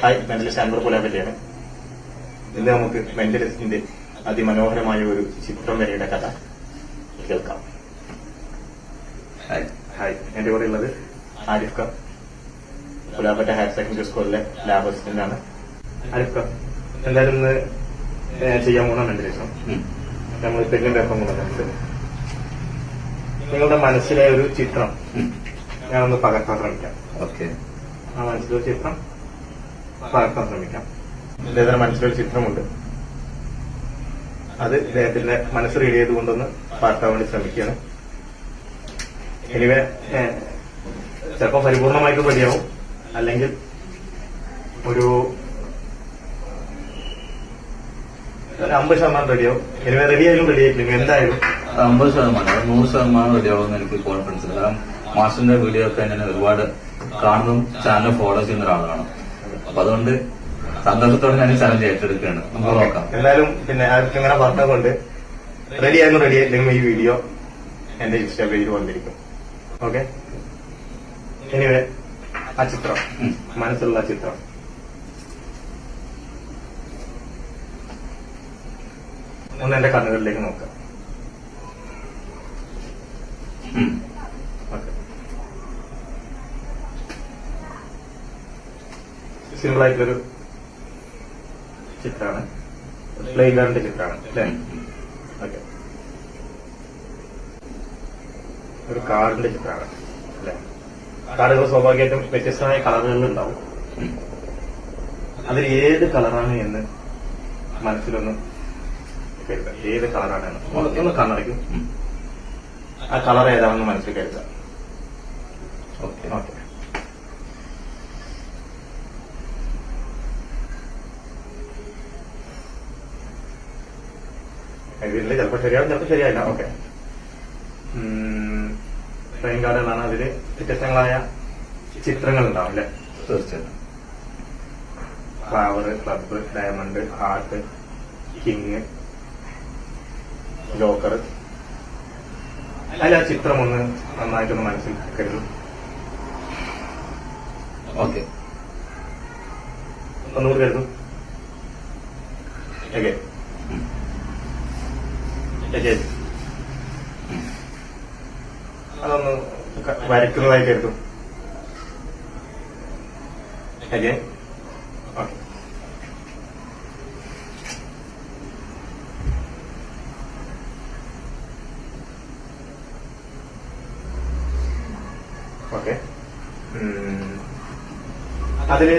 Hi, mentalist Anwar പുലാപ്പറ്റിയാണ്. ഇന്ന് നമുക്ക് മെന്റലിസ്റ്റിന്റെ അതിമനോഹരമായ ഒരു ചിത്രം വരയുടെ കഥ കേൾക്കാം. ഹായ്, എന്റെ കൂടെ ഉള്ളത് ആരിഫ് ഖാൻ, പുലാപ്പറ്റ ഹയർ സെക്കൻഡറി സ്കൂളിലെ ലാബ് അസിസ്റ്റന്റ് ആണ്. ആരിഫ് ഖാൻ, എന്തായാലും ഇന്ന് ചെയ്യാൻ പോണ മെന്റലിസം നമ്മൾ തെങ്ങിന്റെ ഒപ്പം കൊണ്ടുവന്നിട്ട് നിങ്ങളുടെ മനസ്സിലെ ഒരു ചിത്രം ഞാനൊന്ന് പകർത്താൻ ശ്രമിക്കാം. ഓക്കെ, ആ മനസ്സിലൊരു ചിത്രം പകർത്താൻ ശ്രമിക്കാം. ഇദ്ദേഹത്തിന്റെ മനസ്സിലൊരു ചിത്രമുണ്ട്. അത് ഇദ്ദേഹത്തിന്റെ മനസ്സ് റീഡ് ചെയ്തുകൊണ്ടൊന്ന് പകർത്താൻ വേണ്ടി ശ്രമിക്കുകയാണ്. എനിവേ ചിലപ്പോൾ പരിപൂർണമായിട്ട് റെഡിയാവും, അല്ലെങ്കിൽ ഒരു 50% റെഡിയാവും. എനിവേ റെഡിയായാലും റെഡിയായിട്ടില്ലെങ്കിൽ എന്തായാലും 50%, 100% റെഡിയാവുമെന്ന് എനിക്ക് കോൺഫിഡൻസ് ഉണ്ട്. കാരണം മാസ്റ്ററിന്റെ വീഡിയോ ഒക്കെ ഞാൻ ഒരുപാട് കാണുന്നതും ചാനൽ ഫോളോ ചെയ്യുന്ന ഒരാളാണ്. അപ്പൊ അതുകൊണ്ട് സന്തോഷത്തോടെ ഞാൻ ചലഞ്ച് ഏറ്റെടുക്കുകയാണ്. നമുക്ക് നോക്കാം. എന്തായാലും പിന്നെ ആർക്കും ഇങ്ങനെ പറഞ്ഞുകൊണ്ട് റെഡിയായിരുന്നു, റെഡിയായില്ലെങ്കിൽ ഈ വീഡിയോ എന്റെ ഇൻസ്റ്റാ പേജിൽ വന്നിരിക്കും. ഓക്കെ, എനിവേ ആ ചിത്രം, മനസ്സിലുള്ള ആ ചിത്രം ഒന്ന് എന്റെ കണ്ണുകളിലേക്ക് നോക്കാം. സിമ്പിൾ ആയിട്ടൊരു ചിത്രമാണ്, പ്ലേ ഗാർഡിന്റെ ചിത്രമാണ് അല്ലേ? ഓക്കെ, ഒരു കാർഡിന്റെ ചിത്രമാണ് അല്ലെ? കാർഡുകൾ സ്വാഭാവികമായിട്ടും വ്യത്യസ്തമായ കളറുകളിൽ ഉണ്ടാവും. അതിൽ ഏത് കളറാണ് എന്ന് മനസ്സിലൊന്ന് കരുതാം. ഏത് കളറാണ് ഒന്ന് കണ്ണടയ്ക്കും. ആ കളർ ഏതാണെന്ന് മനസ്സിൽ കരുതാം. ഓക്കെ ഓക്കെ, ഇതില് ചിലപ്പോൾ ശരിയാവും, ചിലപ്പോൾ ശരിയായില്ല. ഓക്കെ, പ്ലേയിങ് കാർഡുകളാണ്. അതില് വ്യത്യസ്തങ്ങളായ ചിത്രങ്ങൾ ഉണ്ടാവും അല്ലെ? തീർച്ചയായിട്ടും. Flower, club, diamond, heart, king, joker. അതിൽ ആ ചിത്രം ഒന്ന് നന്നായിട്ടൊന്ന് മനസ്സിൽ കരുതും. ഓക്കെ, ഒന്നുകൂടി കരുതും. ഓക്കെ, അതൊന്ന് വരയ്ക്കുന്നതായി കരുതും. Okay, okay, okay. അതില്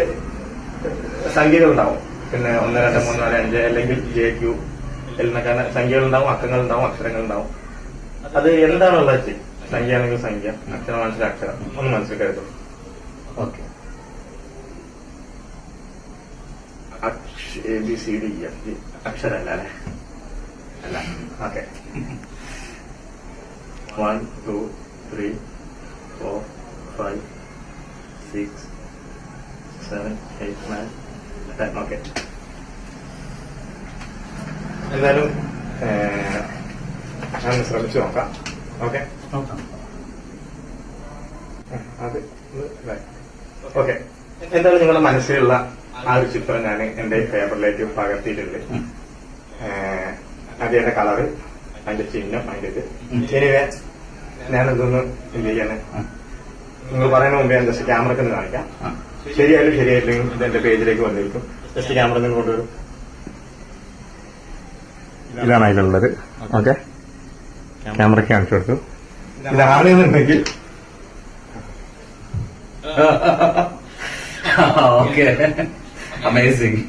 സംഖ്യകൾ ഉണ്ടാവും. പിന്നെ 1, 2, 3, 4, 5 അല്ലെങ്കിൽ JQ എന്നൊക്കെ സംഖ്യകൾ ഉണ്ടാവും, അക്കങ്ങൾ ഉണ്ടാവും, അക്ഷരങ്ങൾ ഉണ്ടാവും. അത് എന്താണുള്ളത്? സംഖ്യ ആണെങ്കിൽ സംഖ്യ, അക്ഷരമാണെങ്കിൽ അക്ഷരം. ഒന്ന് മനസ്സിൽ കരുതും. ഓക്കെ. ABCDEFG അക്ഷരമല്ല അല്ലെ? അല്ല. ഓക്കെ, 1, 2, 3, 4, 5, 6, 7, 8, 9, 10. ഓക്കെ, എന്തായാലും ഞാൻ ശ്രമിച്ചു നോക്കാം. ഓക്കെ, അതെ, ഓക്കെ. എന്തായാലും നിങ്ങളുടെ മനസ്സിലുള്ള ആ ഒരു ചിത്രം ഞാൻ എന്റെ പേപ്പറിലേക്ക് പകർത്തിയിട്ടുണ്ട്. അത് എന്റെ കളറ്, അതിന്റെ ചിഹ്നം, അതിന്റെ ഇത്. എനിവേ ഞാനിതൊന്ന് എന്ത് ചെയ്യാണ്, നിങ്ങൾ പറയുന്ന മുമ്പേ ഞാൻ ജസ്റ്റ് ക്യാമറക്ക് ഒന്ന് കാണിക്കാം. ശരിയായാലും ശരിയായില്ലെങ്കിൽ ഇത് എന്റെ പേജിലേക്ക് വന്നിരിക്കും. ജസ്റ്റ് ക്യാമറ നിന്ന് കൊണ്ടുവരും. ഇതാണ് അതിലുള്ളത്. ഓക്കെ, ക്യാമറയ്ക്ക് കാണിച്ചു കൊടുത്തു. ഇതാണെന്നുണ്ടെങ്കിൽ ഓക്കെ, അമേസിംഗ്.